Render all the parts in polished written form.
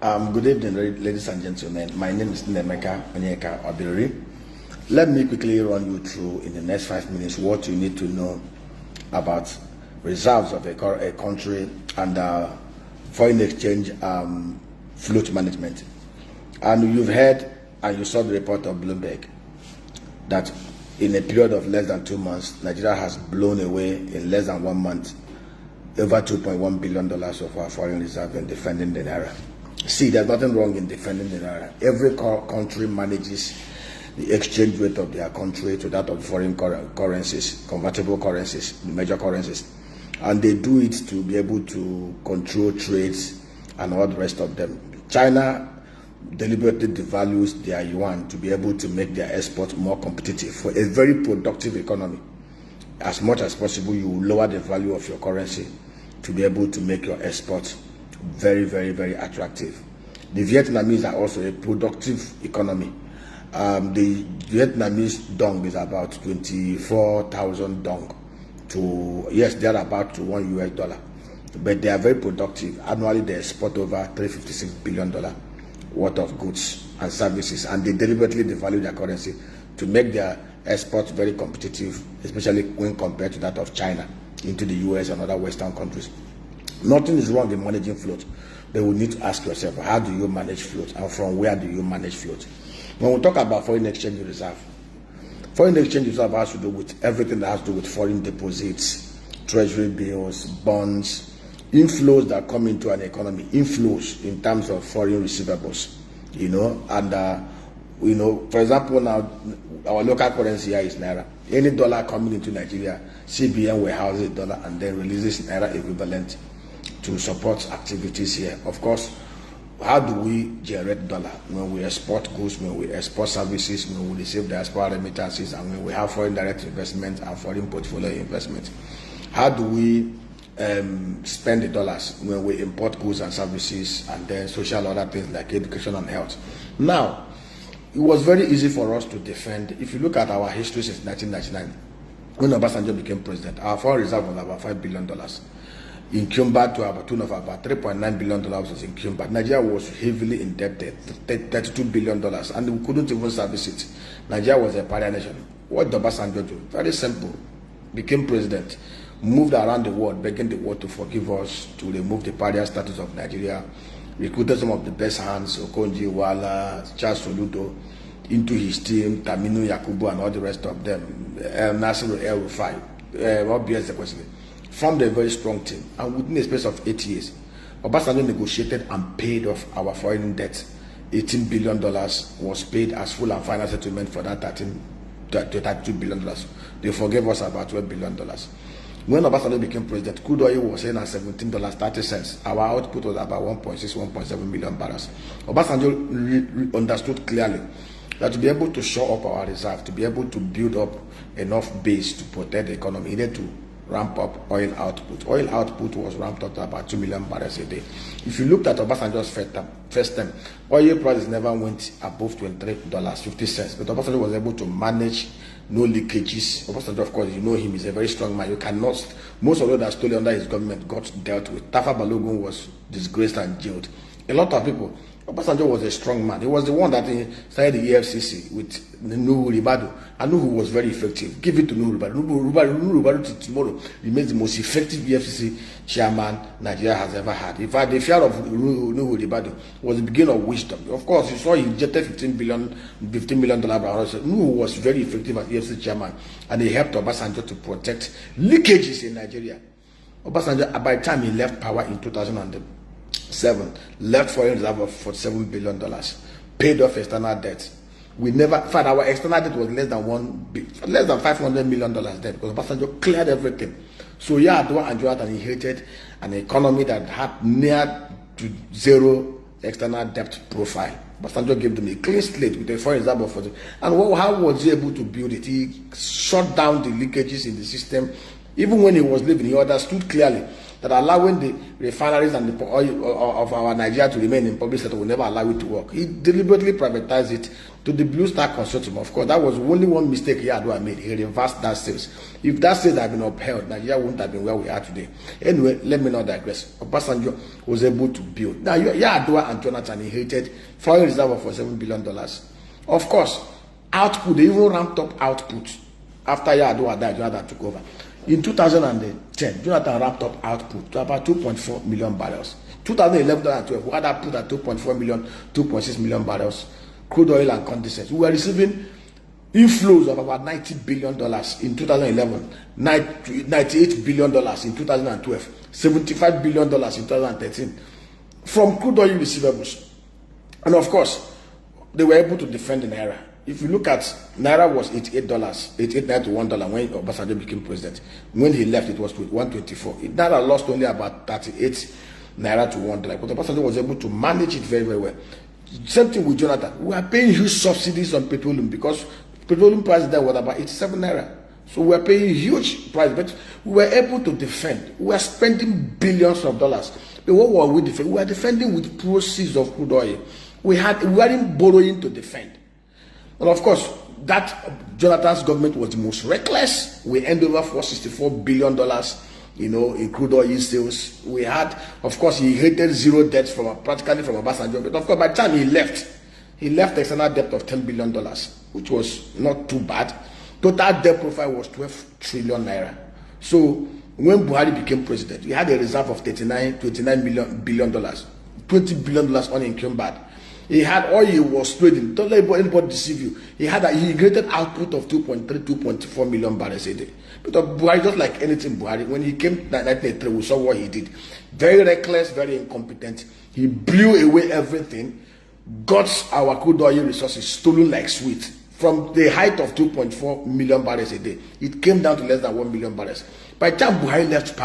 Good evening, ladies and gentlemen. My name is Nemeka Onyeka Obiri. Let me quickly run you through in the next 5 minutes what you need to know about reserves of a country and foreign exchange float management. And you've heard and you saw the report of Bloomberg that in a period of less than 2 months, Nigeria has blown away in less than 1 month over $2.1 billion of our foreign reserve in defending the naira. See, there's nothing wrong in defending the naira. Every country manages the exchange rate of their country to that of foreign currencies, convertible currencies, the major currencies. And they do it to be able to control trades and all the rest of them. China deliberately devalues their yuan to be able to make their exports more competitive for a very productive economy. As much as possible, you lower the value of your currency to be able to make your exports very, very, very attractive. The Vietnamese are also a productive economy. The Vietnamese dong is about 24,000 dong to, yes, they are about to $1 US, but they are very productive. Annually, they export over $356 billion worth of goods and services, and they deliberately devalue their currency to make their exports very competitive, especially when compared to that of China into the US and other Western countries. Nothing is wrong in managing float, but we need to ask yourself, how do you manage float and from where do you manage float? When we talk about foreign exchange reserve has to do with everything that has to do with foreign deposits, treasury bills, bonds, inflows that come into an economy, inflows in terms of foreign receivables, and for example, now our local currency here is naira. Any dollar coming into Nigeria, CBN warehouses dollar and then releases naira equivalent to support activities here. Of course, how do we generate dollar? When we export goods, when we export services, when we receive diaspora remittances, and when we have foreign direct investment and foreign portfolio investment. How do we spend the dollars? When we import goods and services, and then social other things like education and health. Now, it was very easy for us to defend. If you look at our history since 1999, when Obasanjo became president, our foreign reserve was about $5 billion. In Cuba, to about tune of about $3.9 billion was in Cuba. Nigeria was heavily indebted, $32 billion, and we couldn't even service it. Nigeria was a pariah nation. What did Obasanjo do? Very simple. Became president, moved around the world, begging the world to forgive us, to remove the pariah status of Nigeria, recruited some of the best hands, Okonji Wala, Charles Soludo, into his team, Taminu Yakubu and all the rest of them, Nasiru El-Rufai, obviously, formed a very strong team. And within a space of 8 years, Obasanjo negotiated and paid off our foreign debt. $18 billion was paid as full and final settlement for that $32 billion. They forgave us about $12 billion. When Obasanjo became president, crude oil was saying at $17.30. Our output was about 1.7 million barrels. Obasanjo understood clearly that to be able to shore up our reserve, to be able to build up enough base to protect the economy, he needed to ramp up oil output. Oil output was ramped up to about 2 million barrels a day. If you looked at Obasanjo's first term, oil prices never went above $23.50, but Obasanjo was able to manage no leakages. Obasanjo, of course, you know him, he's a very strong man. You cannot, most of those that stole under his government got dealt with. Tafa Balogun was disgraced and jailed. A lot of people. Obasanjo was a strong man. He was the one that started the EFCC with Nuhu Ribadu. And Nuhu was very effective. Give it to Nuhu Ribadu. Nuhu Ribadu till tomorrow remains the most effective EFCC chairman Nigeria has ever had. In fact, the fear of Nuhu Ribadu was the beginning of wisdom. Of course, you saw he injected $15 million. Nuhu was very effective as EFCC chairman, and he helped Obasanjo to protect leakages in Nigeria. Obasanjo, by the time he left power in 2007, left foreign reserve of $47 billion, paid off external debt. We never, in fact, our external debt was less than $500 million debt, because Obasanjo cleared everything. So yeah, Adwa and Jonathan inherited an economy that had near to zero external debt profile. Obasanjo gave them a clean slate with a foreign reserve of 40. And how was he able to build it? He shut down the leakages in the system. Even when he was leaving, he understood clearly that allowing the refineries and the oil of our Nigeria to remain in public sector will never allow it to work. He deliberately privatized it to the Blue Star Consortium. Of course, that was only one mistake Yar'Adua made. He reversed that sales. If that sales had been upheld, Nigeria wouldn't have been where we are today. Anyway, let me not digress. Obasanjo was able to build. Now, Yar'Adua and Jonathan inherited foreign reserve of $7 billion. Of course, output, they even ramped up output after Yar'Adua died. Jonathan took over. In 2010, Jonathan ramped up output to about 2.4 million barrels. 2011 and 12, we had output at 2.4 million, 2.6 million barrels. Crude oil and condensate. We were receiving inflows of about $90 billion in 2011, $98 billion in 2012, $75 billion in 2013 from crude oil receivables. And of course, they were able to defend the Naira. If you look at Naira was $88, 88 Naira to $1 when Obasanjo became president. When he left, it was 124. Naira lost only about 38 Naira to $1. But Obasanjo was able to manage it very, very well. Same thing with Jonathan. We are paying huge subsidies on petroleum because petroleum price there was about 87 Naira. So we are paying huge price, but we were able to defend. We are spending billions of dollars. But what were we defending? We are defending with proceeds of crude oil. We weren't borrowing to defend. And of course, that Jonathan's government was the most reckless. We ended over $464 billion, in crude oil sales. We had, of course, he inherited zero debt practically from Obasanjo. But of course, by the time he left external debt of $10 billion, which was not too bad. Total debt profile was 12 trillion Naira. So when Buhari became president, he had a reserve of $29 billion, $20 billion unencumbered. He had oil he was trading. Don't let anybody deceive you. He created output of 2.4 million barrels a day. But Buhari, just like anything Buhari, when he came to 1983, we saw what he did. Very reckless, very incompetent. He blew away everything, got our crude oil resources stolen like sweet. From the height of 2.4 million barrels a day, it came down to less than 1 million barrels. By the time Buhari left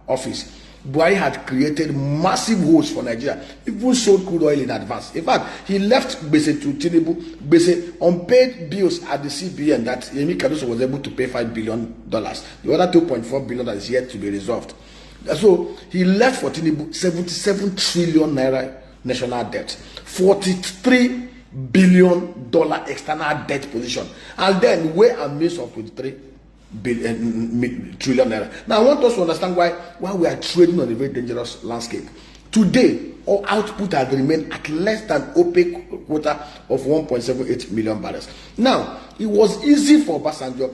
office, Buhari had created massive holes for Nigeria, even sold crude oil in advance. In fact, he left Bese to TINUBU, Bese unpaid bills at the CBN that Yemi Cardoso was able to pay $5 billion. The other 2.4 billion that is yet to be resolved. So he left for TINUBU 77 trillion Naira national debt, $43 billion external debt position, and then way and means of 23 trillion Naira. Now I want us to understand why we are trading on a very dangerous landscape. Today, our output has remained at less than OPEC quota of 1.78 million barrels. Now, it was easy for Obasanjo,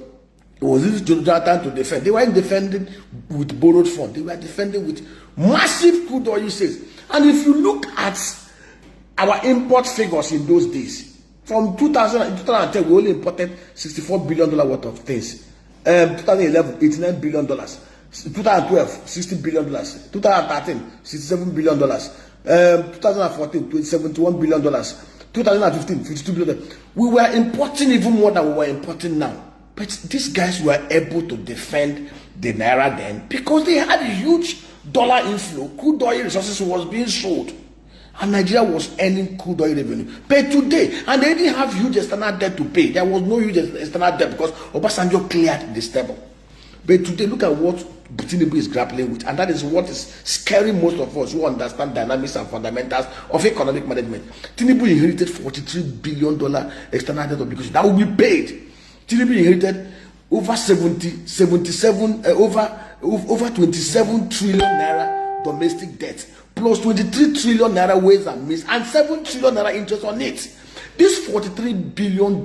it was easy to Jonathan to defend. They weren't defending with borrowed funds. They were defending with massive crude oil sales. And if you look at our import figures in those days, from 2010, we only imported $64 billion worth of things. 2011, $89 billion. 2012, $60 billion. 2013, $67 billion. 2014, $71 billion. 2015, $52 billion. We were importing even more than we were importing now. But these guys were able to defend the Naira then because they had a huge dollar inflow. Crude oil resources was being sold. And Nigeria was earning crude oil revenue. But today, and they didn't have huge external debt to pay. There was no huge external debt because Obasanjo cleared the stable. But today, look at what TINUBU is grappling with. And that is what is scaring most of us who understand dynamics and fundamentals of economic management. TINUBU inherited $43 billion external debt obligation. That will be paid. TINUBU inherited over 27 trillion Naira domestic debt, plus 23 trillion Naira ways and means, and 7 trillion Naira interest on it. This $43 billion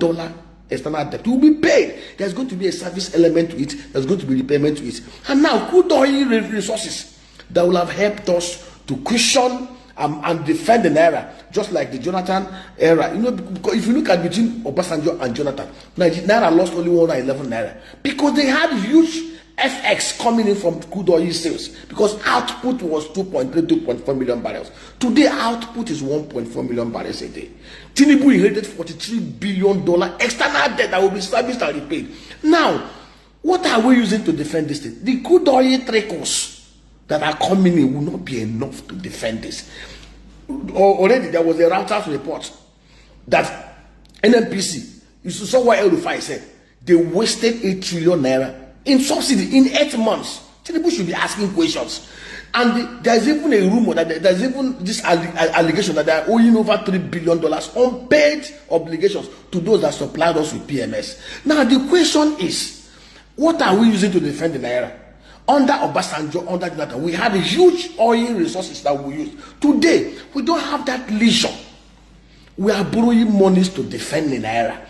external debt will be paid. There's going to be a service element to it. There's going to be repayment to it. And now, crude oil resources that will have helped us to cushion and defend the Naira, just like the Jonathan era. Because if you look at between Obasanjo and Jonathan, Naira lost only 111 Naira because they had huge FX coming in from crude oil sales because output was 2.4 million barrels. Today, output is 1.4 million barrels a day. TINUBU inherited $43 billion external debt that will be serviced and repaid. Now, what are we using to defend this thing? The crude oil trickles that are coming in will not be enough to defend this. Already, there was a Reuters report that NNPC, you saw what El-Rufai said, they wasted 8 trillion Naira in subsidy in 8 months. TINUBU should be asking questions. And there's even a rumor that there's even this allegation that they are owing over $3 billion unpaid obligations to those that supplied us with PMS. Now the question is, what are we using to defend the naira? Under Obasanjo, under Jonathan, we had huge oil resources that we used. Today, we don't have that leisure. We are borrowing monies to defend the naira.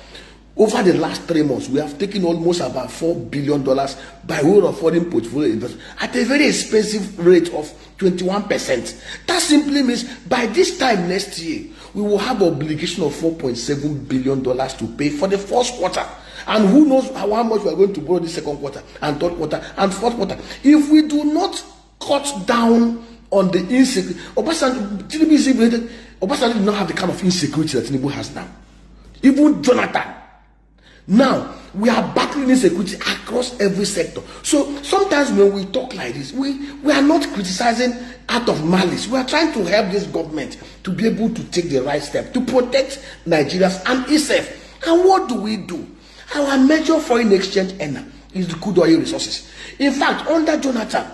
Over the last 3 months, we have taken almost about $4 billion by way of foreign portfolio investment at a very expensive rate of 21%. That simply means by this time next year, we will have an obligation of $4.7 billion to pay for the first quarter. And who knows how much we are going to borrow the second quarter and third quarter and fourth quarter. If we do not cut down on the insecurity, Obasanjo did not have the kind of insecurity that TINUBU has now. Even Jonathan. Now, we are battling insecurity across every sector. So sometimes when we talk like this, we are not criticizing out of malice. We are trying to help this government to be able to take the right step to protect Nigerians and itself. And what do? Our major foreign exchange earner is the crude oil resources. In fact, under Jonathan,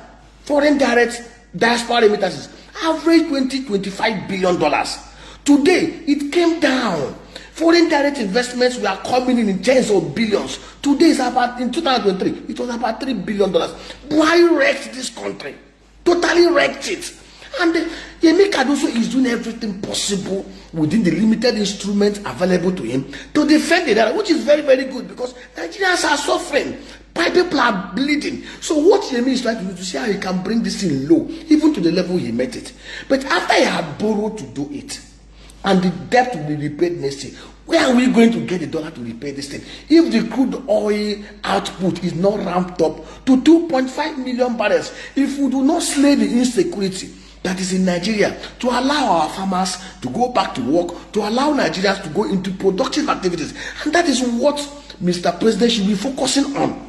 foreign direct diaspora remittances average $20-25 billion. Today, it came down. Foreign direct investments were coming in tens of billions. Today is about, in 2023, it was about $3 billion. Buhari wrecked this country. Totally wrecked it. And Yemi Cardoso is doing everything possible within the limited instruments available to him to defend the naira, which is very, very good because Nigerians are suffering. People are bleeding. So what Yemi is trying to do to see how he can bring this thing low, even to the level he met it. But after he had borrowed to do it, and the debt will be repaid next year, where are we going to get the dollar to repay this thing? If the crude oil output is not ramped up to 2.5 million barrels, if we do not slay the insecurity that is in Nigeria, to allow our farmers to go back to work, to allow Nigerians to go into productive activities, and that is what Mr. President should be focusing on.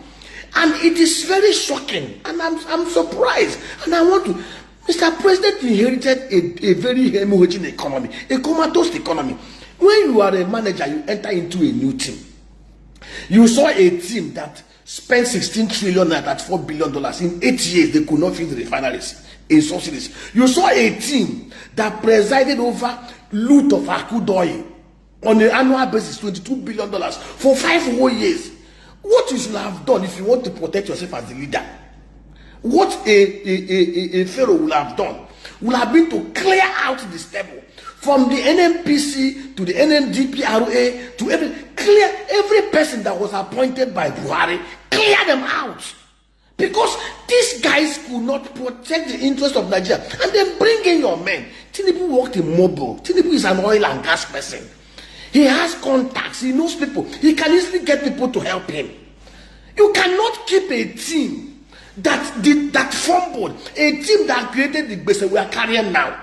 And it is very shocking, and I'm surprised, and I want to. Mr. President inherited a very hemorrhaging economy, a comatose economy. When you are a manager, you enter into a new team. You saw a team that spent 16 trillion at $4 billion. In 8 years, they could not fill the refineries in subsidies. You saw a team that presided over loot of crude oil on an annual basis, $22 billion for 5 whole years. What you should have done if you want to protect yourself as the leader, what a pharaoh will have done will have been to clear out the stable from the NNPC to the NNDPRA to every person that was appointed by Buhari, clear them out. Because these guys could not protect the interest of Nigeria. And then bring in your men. TINUBU worked in mobile. TINUBU is an oil and gas person. He has contacts. He knows people. He can easily get people to help him. You cannot keep a team that fumbled, a team that created the base we are carrying now.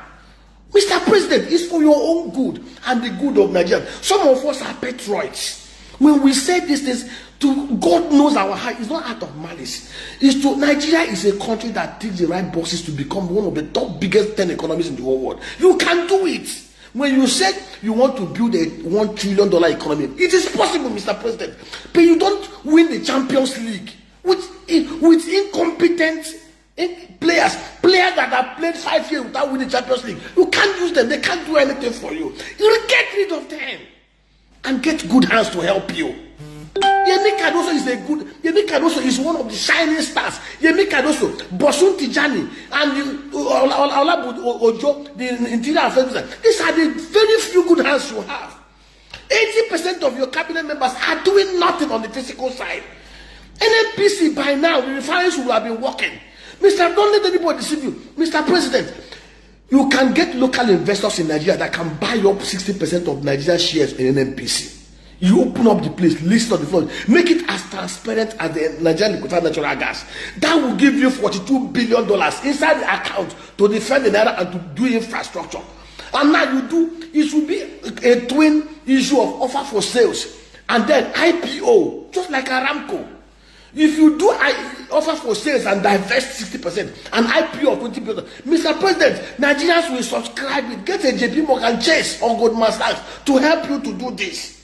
Mr. President, it's for your own good and the good of Nigeria. Some of us are patriots. When we say these things, to God knows our heart, it's not out of malice. It's to Nigeria is a country that takes the right boxes to become one of the top biggest 10 economies in the whole world. You can do it. When you said you want to build a $1 trillion economy, it is possible, Mr. President. But you don't win the Champions League with incompetent players that have played 5 years without winning Champions League. You can't use them. They can't do anything for you. You get rid of them and get good hands to help you. Yemi Cardoso is one of the shining stars. Yemi Cardoso, Bosun Tijani, and Olabu Ojo, the interior affairs minister. These are the very few good hands you have. 80% of your cabinet members are doing nothing on the physical side. NNPC by now, the refineries will have been working. Don't let anybody deceive you. Mr. President, you can get local investors in Nigeria that can buy up 60% of Nigerian shares in NNPC. You open up the place, list on the floor, make it as transparent as the Nigerian liquefied natural gas. That will give you $42 billion inside the account to defend the naira and to do infrastructure. And now it should be a twin issue of offer for sales and then IPO, just like Aramco. If you do offer for sales and divest 60% and IPO of 20 billion, Mr. President, Nigerians will subscribe it. Get a JP Morgan Chase or Goldman Sachs to help you to do this.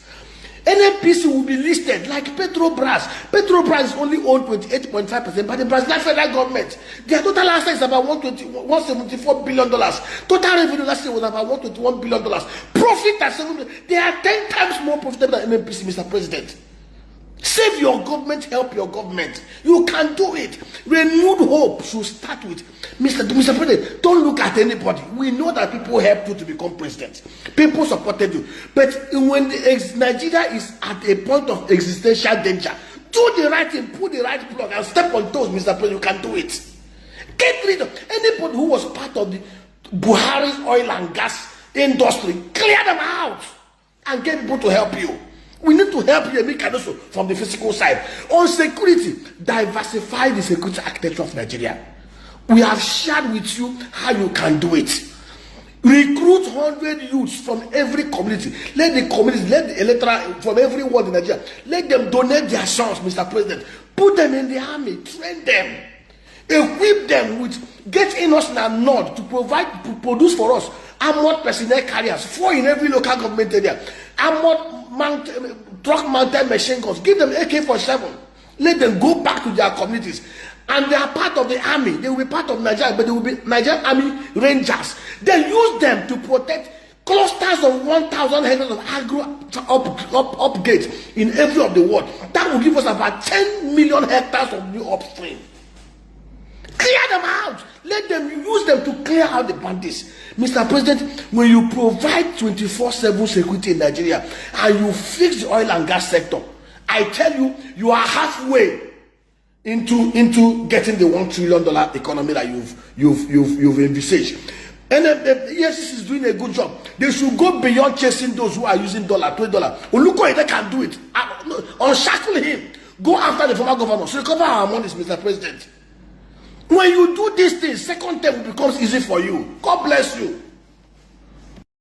NNPC will be listed like Petrobras. Petrobras is only owned 28.5% by the Brazilian federal government. Their total assets is about $174 billion. Total revenue last year was about $121 billion. Profit at 7 they are 10 times more profitable than NNPC, Mr. President. Save your government, help your government. You can do it. Renewed hope should start with Mr. President. Don't look at anybody. We know that people helped you to become president. People supported you. But when Nigeria is at a point of existential danger, do the right thing, put the right plug, and step on toes, Mr. President. You can do it. Get rid of anybody who was part of the Buhari's oil and gas industry. Clear them out and get people to help you. We need to help you make also from the physical side. On security, diversify the security architecture of Nigeria. We have shared with you how you can do it. Recruit 100 youths from every community. Let the communities, let the electoral from every ward in Nigeria, let them donate their sons, Mr. President. Put them in the army, train them, equip them with, get innocent and not to provide, to produce for us armored personnel carriers, 4 in every local government area, armored truck mounted machine guns. Give them AK-47. Let them go back to their communities. And they are part of the army. They will be part of Nigeria, but they will be Nigerian Army Rangers. They use them to protect clusters of 1,000 hectares of agro upgrades in every of the world. That will give us about 10 million hectares of new upstream. Clear them out. Let them use them to clear out the bandits. Mr. President, when you provide 24/7 security in Nigeria and you fix the oil and gas sector, I tell you, you are halfway into getting the $1 trillion economy that you've envisaged. And yes, is doing a good job. They should go beyond chasing those who are using $20. Olukoyede can do it. Unshackle him. Go after the former governor. So recover our monies, Mr. President. When you do these things, second term becomes easy for you. God bless you.